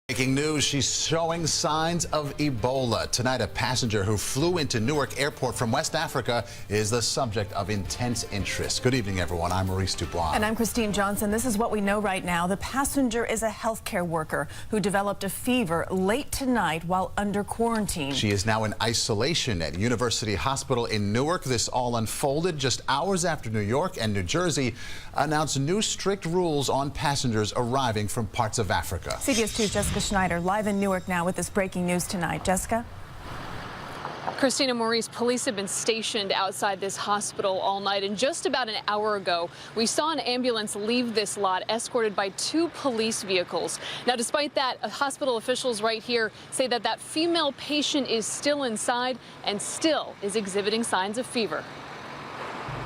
Breaking news, she's showing signs of Ebola. Tonight, a passenger who flew into Newark Airport from West Africa is the subject of intense interest. Good evening, everyone. I'm Maurice Dubois. And I'm Christine Johnson. This is what we know right now. The passenger is a healthcare worker who developed a fever late tonight while under quarantine. She is now in isolation at University Hospital in Newark. This all unfolded just hours after New York and New Jersey announced new strict rules on passengers arriving from parts of Africa. CBS 2's Jessica Schneider live in Newark now with this breaking news tonight. Jessica? Christina, Maurice, police have been stationed outside this hospital all night, and just about an hour ago, we saw an ambulance leave this lot escorted by 2 police vehicles. Now, despite that, hospital officials right here say that that female patient is still inside and still is exhibiting signs of fever.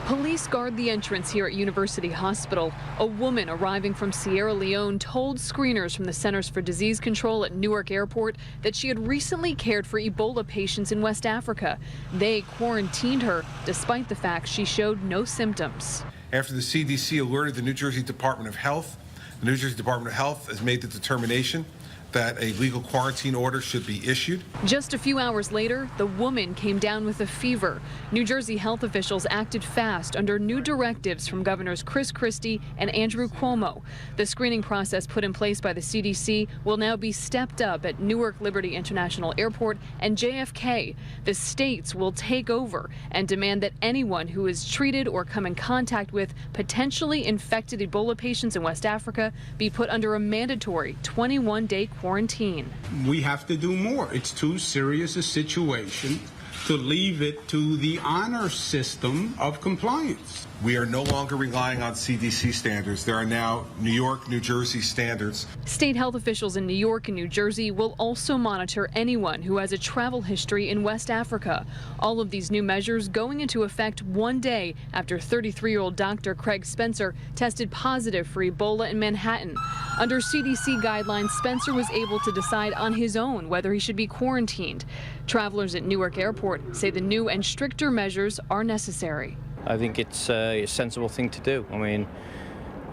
Police guard the entrance here at University Hospital. A woman arriving from Sierra Leone told screeners from the Centers for Disease Control at Newark Airport that she had recently cared for Ebola patients in West Africa. They quarantined her despite the fact she showed no symptoms. After the CDC alerted the New Jersey Department of Health, the New Jersey Department of Health has made the determination that a legal quarantine order should be issued. Just a few hours later, the woman came down with a fever. New Jersey health officials acted fast under new directives from Governors Chris Christie and Andrew Cuomo. The screening process put in place by the CDC will now be stepped up at Newark Liberty International Airport and JFK. The states will take over and demand that anyone who is treated or come in contact with potentially infected Ebola patients in West Africa be put under a mandatory 21-day quarantine. We have to do more. It's too serious a situation to leave it to the honor system of compliance. We are no longer relying on CDC standards. There are now New York, New Jersey standards. State health officials in New York and New Jersey will also monitor anyone who has a travel history in West Africa. All of these new measures going into effect one day after 33-year-old Dr. Craig Spencer tested positive for Ebola in Manhattan. Under CDC guidelines, Spencer was able to decide on his own whether he should be quarantined. Travelers at Newark Airport say the new and stricter measures are necessary. I think it's a sensible thing to do. I mean,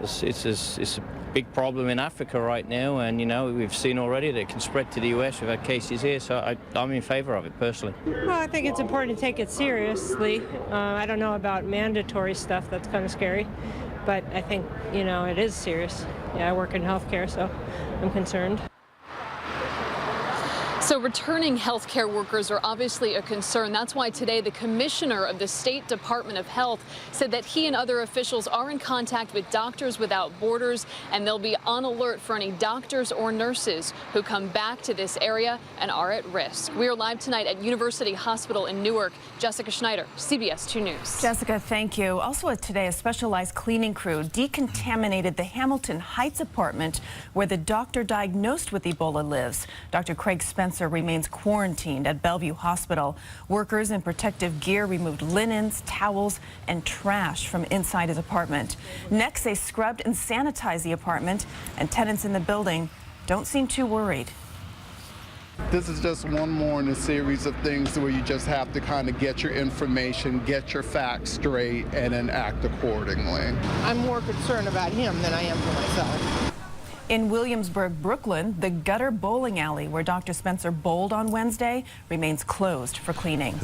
it's a big problem in Africa right now, and you know we've seen already that it can spread to the US. We've had cases here, so I'm in favor of it personally. Well, I think it's important to take it seriously. I don't know about mandatory stuff. That's kind of scary, but I think it is serious. Yeah, I work in healthcare, so I'm concerned. So returning healthcare workers are obviously a concern. That's why today the commissioner of the State Department of Health said that he and other officials are in contact with Doctors Without Borders, and they'll be on alert for any doctors or nurses who come back to this area and are at risk. We are live tonight at University Hospital in Newark. Jessica Schneider, CBS 2 News. Jessica, thank you. Also today, a specialized cleaning crew decontaminated the Hamilton Heights apartment where the doctor diagnosed with Ebola lives. Dr. Craig Spencer remains quarantined at Bellevue Hospital. Workers in protective gear removed linens, towels, and trash from inside his apartment. Next, they scrubbed and sanitized the apartment, and tenants in the building don't seem too worried. This is just one more in a series of things where you just have to kind of get your information, get your facts straight, and then act accordingly. I'm more concerned about him than I am for myself. In Williamsburg, Brooklyn, the gutter bowling alley where Dr. Spencer bowled on Wednesday remains closed for cleaning.